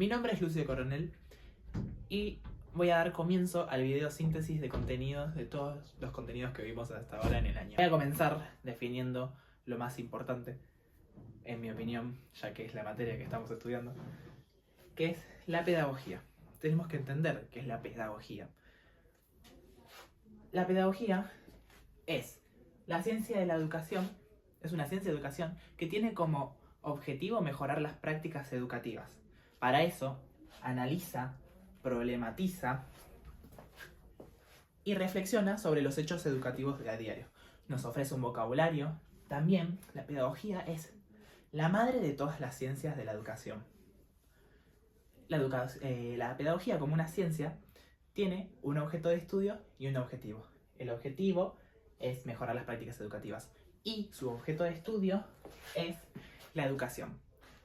Mi nombre es Lucio Coronel y voy a dar comienzo al video síntesis de contenidos de todos los contenidos que vimos hasta ahora en el año. Voy a comenzar definiendo lo más importante, en mi opinión, ya que es la materia que estamos estudiando, que es la pedagogía. Tenemos que entender qué es la pedagogía. La pedagogía es la ciencia de la educación, es una ciencia de educación que tiene como objetivo mejorar las prácticas educativas. Para eso, analiza, problematiza y reflexiona sobre los hechos educativos de a diario. Nos ofrece un vocabulario. También, la pedagogía es la madre de todas las ciencias de la educación. La pedagogía como una ciencia tiene un objeto de estudio y un objetivo. El objetivo es mejorar las prácticas educativas y su objeto de estudio es la educación.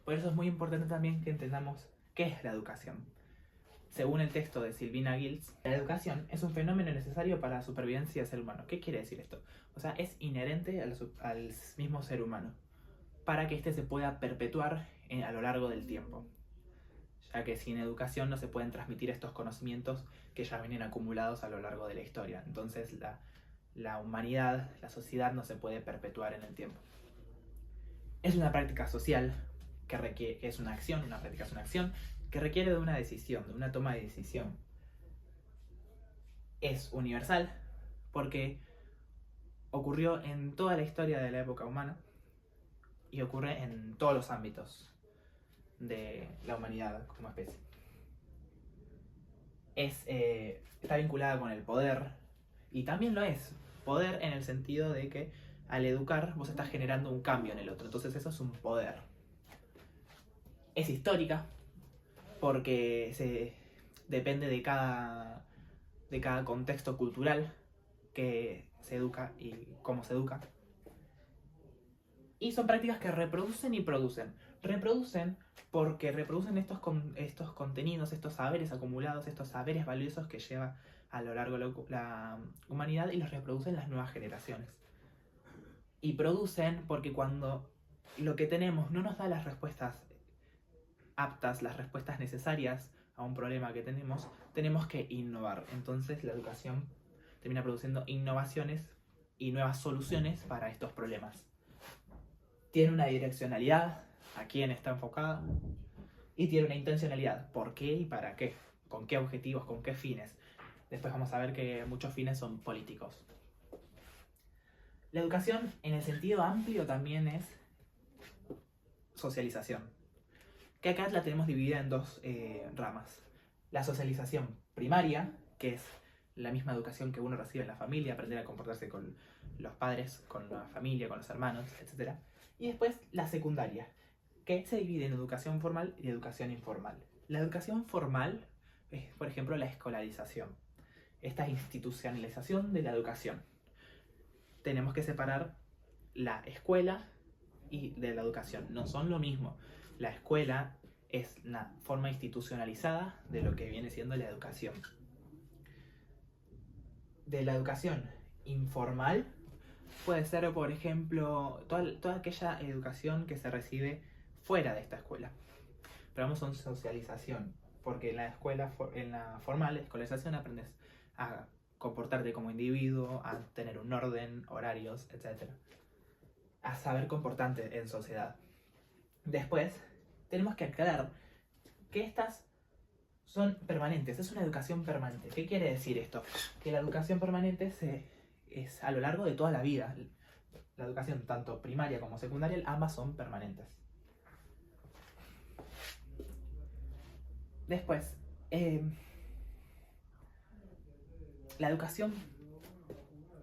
Por eso es muy importante también que entendamos qué es la educación. Según el texto de Silvina Giltz, la educación es un fenómeno necesario para la supervivencia del ser humano. ¿Qué quiere decir esto? O sea, es inherente al mismo ser humano para que éste se pueda perpetuar a lo largo del tiempo, ya que sin educación no se pueden transmitir estos conocimientos que ya vienen acumulados a lo largo de la historia. Entonces la humanidad, la sociedad no se puede perpetuar en el tiempo. Es una práctica social que es una acción, una práctica es una acción que requiere de una decisión, de una toma de decisión. Es universal porque ocurrió en toda la historia de la época humana y ocurre en todos los ámbitos de la humanidad como especie. Está vinculada con el poder, y también lo es. Poder en el sentido de que al educar vos estás generando un cambio en el otro, entonces eso es un poder. Es histórica porque depende de cada contexto cultural que se educa y cómo se educa. Y son prácticas que reproducen y producen. Reproducen porque reproducen estos contenidos, estos saberes acumulados, estos saberes valiosos que lleva a lo largo la humanidad, y los reproducen las nuevas generaciones. Y producen porque cuando lo que tenemos no nos da las respuestas aptas, las respuestas necesarias a un problema que tenemos que innovar. Entonces la educación termina produciendo innovaciones y nuevas soluciones para estos problemas. Tiene una direccionalidad, a quién está enfocada, y tiene una intencionalidad, por qué y para qué, con qué objetivos, con qué fines. Después vamos a ver que muchos fines son políticos. La educación en el sentido amplio también es socialización, que acá la tenemos dividida en dos ramas. La socialización primaria, que es la misma educación que uno recibe en la familia, aprender a comportarse con los padres, con la familia, con los hermanos, etc. Y después la secundaria, que se divide en educación formal y educación informal. La educación formal es, por ejemplo, la escolarización, esta institucionalización de la educación. Tenemos que separar la escuela y de la educación. No son lo mismo. La escuela es la forma institucionalizada de lo que viene siendo la educación. De la educación informal puede ser, por ejemplo, toda aquella educación que se recibe fuera de esta escuela. Pero vamos a socialización, porque en la escuela, en la formal, escolarización, aprendes a comportarte como individuo, a tener un orden, horarios, etc. A saber comportarte en sociedad. Después, tenemos que aclarar que estas son permanentes, es una educación permanente. ¿Qué quiere decir esto? Que la educación permanente es a lo largo de toda la vida. La educación, tanto primaria como secundaria, ambas son permanentes. Después, la educación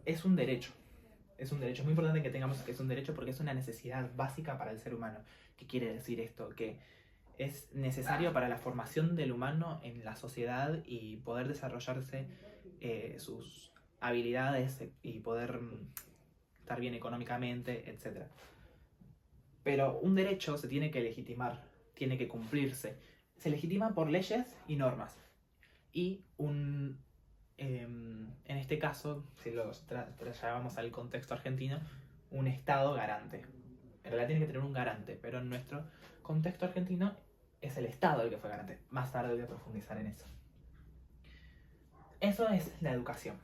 es un derecho. Es un derecho, es muy importante que tengamos que es un derecho porque es una necesidad básica para el ser humano. ¿Qué quiere decir esto? Que es necesario para la formación del humano en la sociedad y poder desarrollarse sus habilidades y poder estar bien económicamente, etc. Pero un derecho se tiene que legitimar, tiene que cumplirse. Se legitima por leyes y normas. Y en este caso, si lo llevamos al contexto argentino, un Estado garante. En realidad tiene que tener un garante, pero en nuestro contexto argentino es el Estado el que fue garante. Más tarde voy a profundizar en eso. Eso es la educación.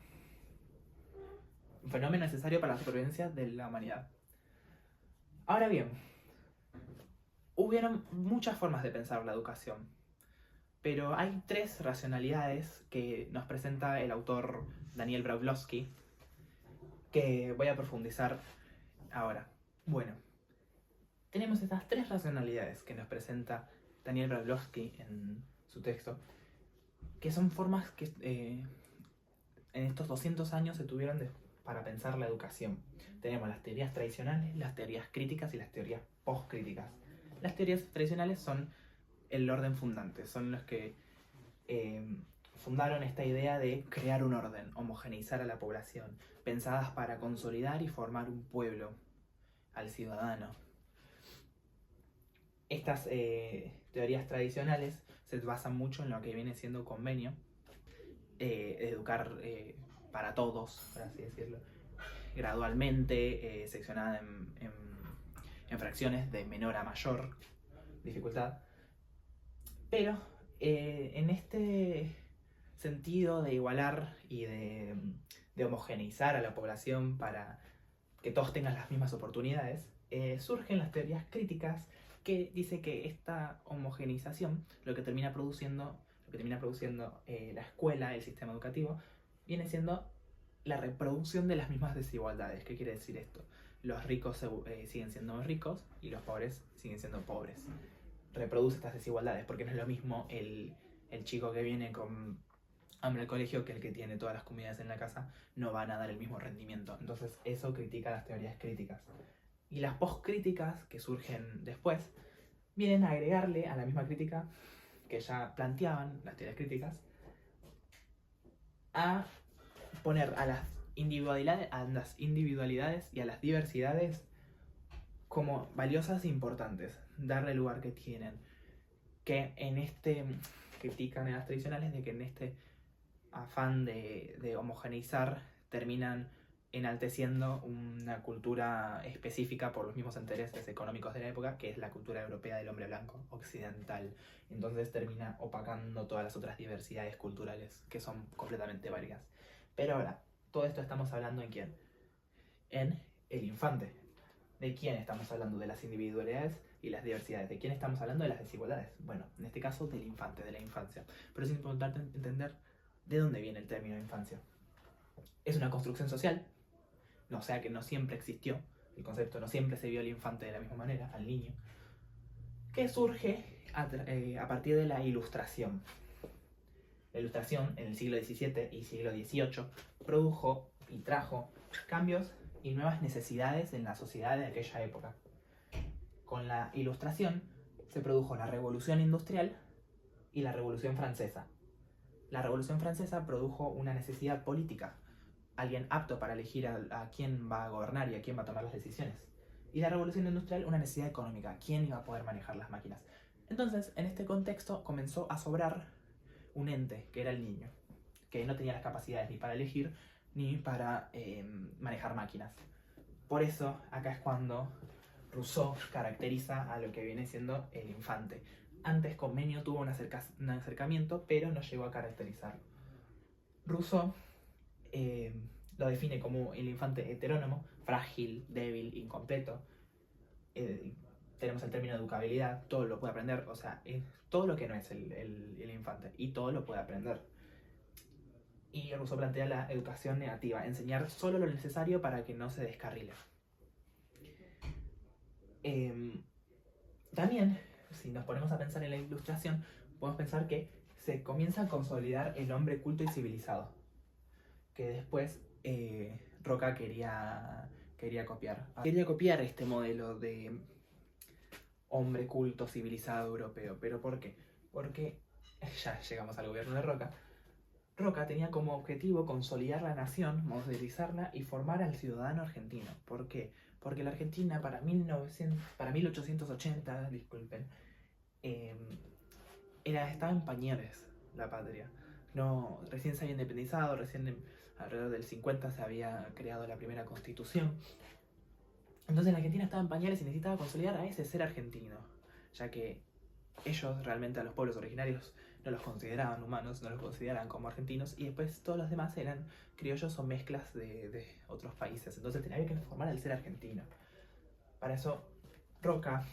Un fenómeno necesario para la supervivencia de la humanidad. Ahora bien, hubieron muchas formas de pensar la educación, pero hay 3 racionalidades que nos presenta el autor Daniel Braulovsky, que voy a profundizar ahora. Bueno, tenemos estas 3 racionalidades que nos presenta Daniel Braulovsky en su texto, que son formas que en estos 200 años se tuvieron para pensar la educación. Tenemos las teorías tradicionales, las teorías críticas y las teorías postcríticas. Las teorías tradicionales son el orden fundante, son los que fundaron esta idea de crear un orden, homogeneizar a la población, pensadas para consolidar y formar un pueblo, al ciudadano. Estas teorías tradicionales se basan mucho en lo que viene siendo convenio, educar para todos, por así decirlo, gradualmente, seccionada en fracciones de menor a mayor dificultad. Pero en este sentido de igualar y de homogeneizar a la población para que todos tengan las mismas oportunidades, surgen las teorías críticas, que dice que esta homogeneización, lo que termina produciendo la escuela, el sistema educativo, viene siendo la reproducción de las mismas desigualdades. ¿Qué quiere decir esto? Los ricos siguen siendo ricos y los pobres siguen siendo pobres. Reproduce estas desigualdades, porque no es lo mismo el chico que viene con hambre al colegio que el que tiene todas las comidas en la casa. No van a dar el mismo rendimiento. Entonces eso critica las teorías críticas. Y las postcríticas, que surgen después, vienen a agregarle a la misma crítica que ya planteaban las teorías críticas, a poner a las individualidades y a las diversidades como valiosas e importantes, darle el lugar que tienen, que en este, critican en las tradicionales, de que en este afán de homogeneizar terminan enalteciendo una cultura específica por los mismos intereses económicos de la época, que es la cultura europea del hombre blanco occidental. Entonces termina opacando todas las otras diversidades culturales que son completamente válidas. Pero ahora, todo esto estamos hablando ¿en quién? En el infante. ¿De quién estamos hablando? De las individualidades y las diversidades. ¿De quién estamos hablando? De las desigualdades. Bueno, en este caso del infante, de la infancia. Pero es importante entender de dónde viene el término infancia. Es una construcción social, o sea que no siempre existió el concepto, no siempre se vio al infante de la misma manera, al niño, que surge a partir de la Ilustración. La Ilustración en el siglo XVII y siglo XVIII produjo y trajo cambios y nuevas necesidades en la sociedad de aquella época. Con la Ilustración se produjo la Revolución Industrial y la Revolución Francesa. La Revolución Francesa produjo una necesidad política, alguien apto para elegir a quién va a gobernar y a quién va a tomar las decisiones. Y la Revolución Industrial, una necesidad económica, quién iba a poder manejar las máquinas. Entonces, en este contexto comenzó a sobrar un ente, que era el niño, que no tenía las capacidades ni para elegir ni para manejar máquinas. Por eso, acá es cuando Rousseau caracteriza a lo que viene siendo el infante. Antes Comenius tuvo un acercamiento, pero no llegó a caracterizarlo. Rousseau lo define como el infante heterónomo, frágil, débil, incompleto. Tenemos el término educabilidad, todo lo puede aprender, o sea, todo lo que no es el infante, y todo lo puede aprender. Y Rousseau plantea la educación negativa, enseñar solo lo necesario para que no se descarrile. También, si nos ponemos a pensar en la Ilustración, podemos pensar que se comienza a consolidar el hombre culto y civilizado, que después Roca quería copiar. Quería copiar este modelo de hombre culto, civilizado europeo. ¿Pero por qué? Porque ya llegamos al gobierno de Roca. Roca tenía como objetivo consolidar la nación, modernizarla y formar al ciudadano argentino. ¿Por qué? Porque la Argentina para 1880, disculpen, estaba en pañales la patria. No, recién se había independizado, alrededor del 50 se había creado la primera constitución. Entonces la Argentina estaba en pañales y necesitaba consolidar a ese ser argentino, ya que ellos realmente a los pueblos originarios no los consideraban humanos, no los consideraban como argentinos, y después todos los demás eran criollos o mezclas de otros países. Entonces tenía que formar al ser argentino. Para eso Roca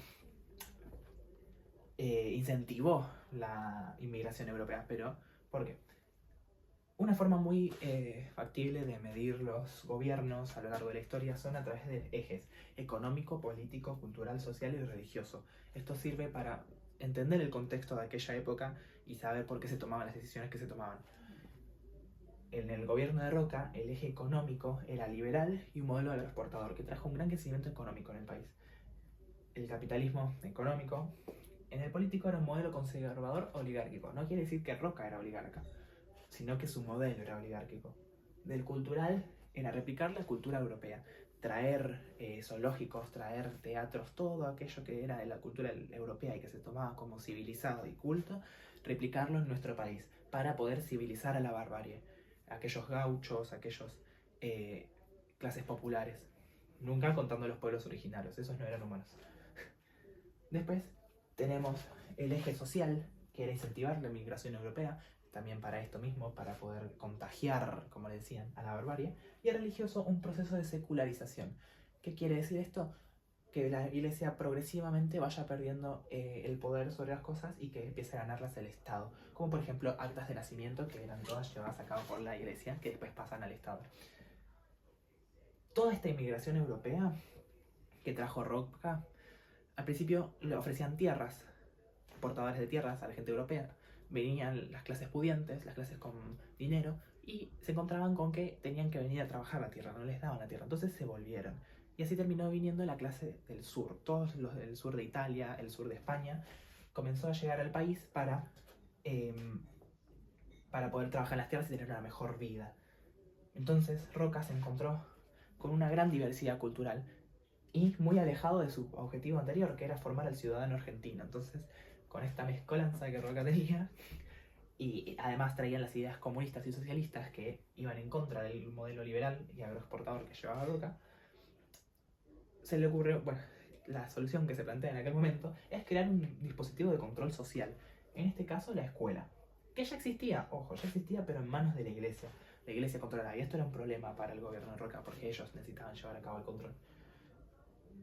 incentivó la inmigración europea. Pero, ¿por qué? Una forma muy factible de medir los gobiernos a lo largo de la historia son a través de ejes económico, político, cultural, social y religioso. Esto sirve para entender el contexto de aquella época y saber por qué se tomaban las decisiones que se tomaban. En el gobierno de Roca, el eje económico era liberal y un modelo agroexportador que trajo un gran crecimiento económico en el país. El capitalismo económico, en el político era un modelo conservador oligárquico. No quiere decir que Roca era oligarca, sino que su modelo era oligárquico. Del cultural era replicar la cultura europea, traer zoológicos, traer teatros, todo aquello que era de la cultura europea y que se tomaba como civilizado y culto, replicarlo en nuestro país para poder civilizar a la barbarie, aquellos gauchos, aquellos clases populares, nunca contando los pueblos originarios, esos no eran humanos. Después tenemos el eje social, que era incentivar la migración europea, también para esto mismo, para poder contagiar, como le decían, a la barbarie, y el religioso, un proceso de secularización. ¿Qué quiere decir esto? Que la iglesia progresivamente vaya perdiendo el poder sobre las cosas y que empiece a ganarlas el Estado, como por ejemplo actas de nacimiento que eran todas llevadas a cabo por la iglesia, que después pasan al Estado. Toda esta inmigración europea que trajo Roca, al principio le ofrecían tierras, portadores de tierras a la gente europea. Venían las clases pudientes, las clases con dinero, y se encontraban con que tenían que venir a trabajar la tierra, no les daban la tierra, entonces se volvieron. Y así terminó viniendo la clase del sur. Todos los del sur de Italia, el sur de España, comenzó a llegar al país para poder trabajar en las tierras y tener una mejor vida. Entonces Roca se encontró con una gran diversidad cultural y muy alejado de su objetivo anterior, que era formar al ciudadano argentino. Entonces, con esta mezcolanza que Roca tenía, y además traían las ideas comunistas y socialistas que iban en contra del modelo liberal y agroexportador que llevaba Roca, se le ocurrió, bueno, la solución que se plantea en aquel momento es crear un dispositivo de control social, en este caso la escuela, que ya existía, ojo, ya existía, pero en manos de la iglesia. La iglesia controlaba, y esto era un problema para el gobierno de Roca, porque ellos necesitaban llevar a cabo el control.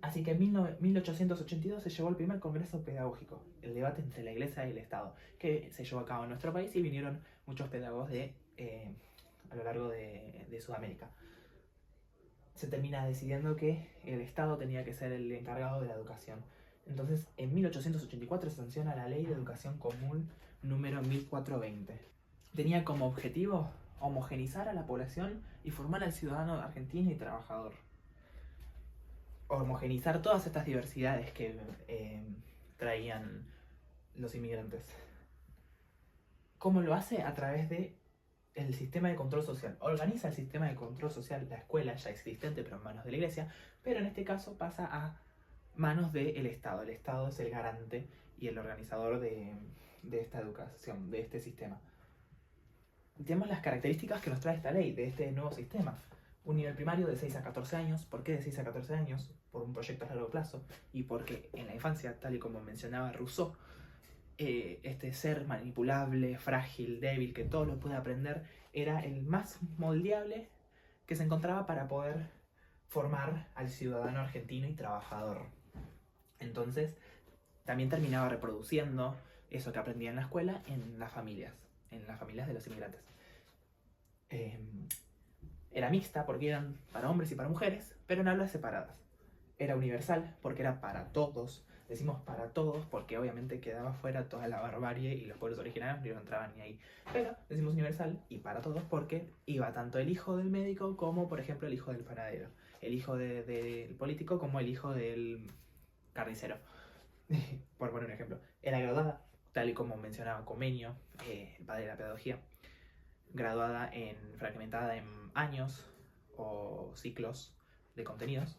Así que en 1882 se llevó el primer congreso pedagógico, el debate entre la iglesia y el Estado, que se llevó a cabo en nuestro país y vinieron muchos pedagogos a lo largo de Sudamérica. Se termina decidiendo que el Estado tenía que ser el encargado de la educación. Entonces, en 1884 se sanciona la Ley de Educación Común número 1420. Tenía como objetivo homogenizar a la población y formar al ciudadano argentino y trabajador. Homogenizar todas estas diversidades que traían los inmigrantes. ¿Cómo lo hace? A través de el sistema de control social. Organiza el sistema de control social, la escuela ya existente pero en manos de la iglesia, pero en este caso pasa a manos del Estado. El Estado es el garante y el organizador de esta educación, de este sistema. Tenemos las características que nos trae esta ley, de este nuevo sistema. Un nivel primario de 6 a 14 años. ¿Por qué de 6 a 14 años? Por un proyecto a largo plazo y porque en la infancia, tal y como mencionaba Rousseau, este ser manipulable, frágil, débil, que todo lo puede aprender, era el más moldeable que se encontraba para poder formar al ciudadano argentino y trabajador. Entonces, también terminaba reproduciendo eso que aprendía en la escuela en las familias de los inmigrantes. Era mixta porque eran para hombres y para mujeres, pero en aulas separadas. Era universal porque era para todos. Decimos para todos porque obviamente quedaba fuera toda la barbarie y los pueblos originarios no entraban ni ahí. Pero decimos universal y para todos porque iba tanto el hijo del médico como, por ejemplo, el hijo del panadero. El hijo del político como el hijo del carnicero. Por poner un ejemplo. Era graduada, tal y como mencionaba Comenio, el padre de la pedagogía. Graduada fragmentada en años o ciclos de contenidos,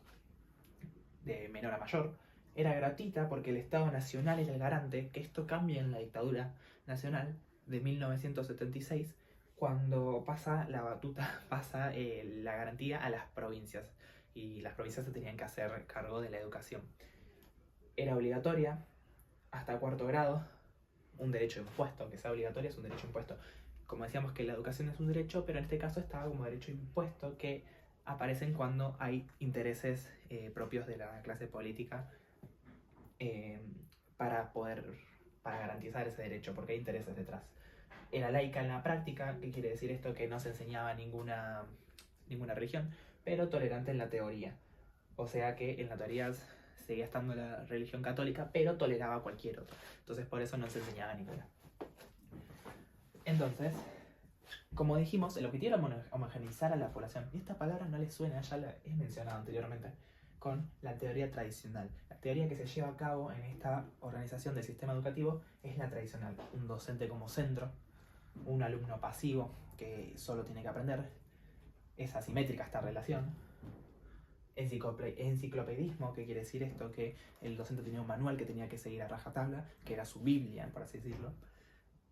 de menor a mayor. Era gratuita porque el Estado Nacional era el garante, que esto cambia en la dictadura nacional de 1976, cuando pasa la batuta, pasa la garantía a las provincias, y las provincias se tenían que hacer cargo de la educación. Era obligatoria hasta cuarto grado, un derecho impuesto, que sea obligatoria es un derecho impuesto. Como decíamos que la educación es un derecho, pero en este caso estaba como derecho impuesto que aparecen cuando hay intereses propios de la clase política para garantizar ese derecho, porque hay intereses detrás. Era laica en la práctica, ¿qué quiere decir esto? Que no se enseñaba ninguna religión, pero tolerante en la teoría. O sea que en la teoría seguía estando la religión católica, pero toleraba cualquier otra. Entonces por eso no se enseñaba ninguna. Entonces, como dijimos, el objetivo era homogeneizar a la población. Y esta palabra no les suena, ya la he mencionado anteriormente, con la teoría tradicional. La teoría que se lleva a cabo en esta organización del sistema educativo es la tradicional. Un docente como centro, un alumno pasivo que solo tiene que aprender. Es asimétrica esta relación. Enciclopedismo, ¿qué quiere decir esto? Que el docente tenía un manual que tenía que seguir a rajatabla, que era su Biblia, por así decirlo.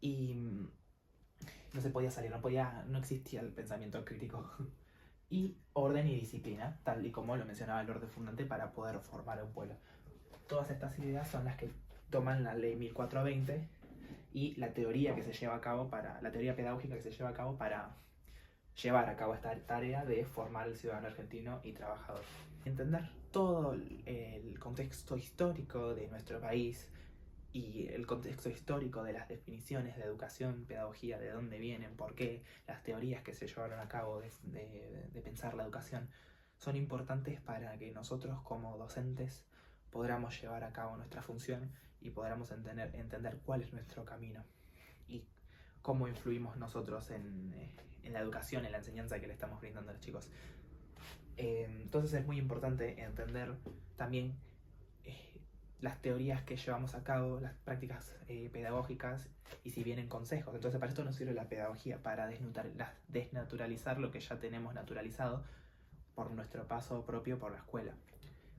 Y no se podía salir, no existía el pensamiento crítico. Y orden y disciplina, tal y como lo mencionaba el orden fundante para poder formar a un pueblo. Todas estas ideas son las que toman la ley 1420 y la teoría que se lleva a cabo la teoría pedagógica que se lleva a cabo para llevar a cabo esta tarea de formar al ciudadano argentino y trabajador. Entender todo el contexto histórico de nuestro país y el contexto histórico de las definiciones de educación, pedagogía, de dónde vienen, por qué, las teorías que se llevaron a cabo de pensar la educación, son importantes para que nosotros como docentes podamos llevar a cabo nuestra función y podamos entender cuál es nuestro camino y cómo influimos nosotros en la educación, en la enseñanza que le estamos brindando a los chicos. Entonces es muy importante entender también las teorías que llevamos a cabo, las prácticas pedagógicas y si vienen consejos. Entonces para esto nos sirve la pedagogía, para desnaturalizar lo que ya tenemos naturalizado por nuestro paso propio por la escuela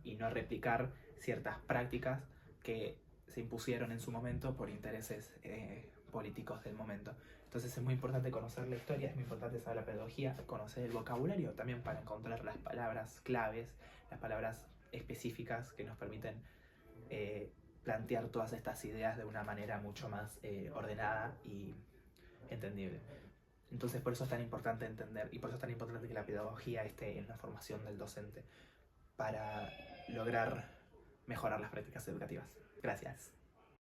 y no replicar ciertas prácticas que se impusieron en su momento por intereses políticos del momento. Entonces es muy importante conocer la historia, es muy importante saber la pedagogía, conocer el vocabulario también para encontrar las palabras claves, las palabras específicas que nos permiten plantear todas estas ideas de una manera mucho más ordenada y entendible. Entonces por eso es tan importante entender y por eso es tan importante que la pedagogía esté en la formación del docente para lograr mejorar las prácticas educativas. Gracias.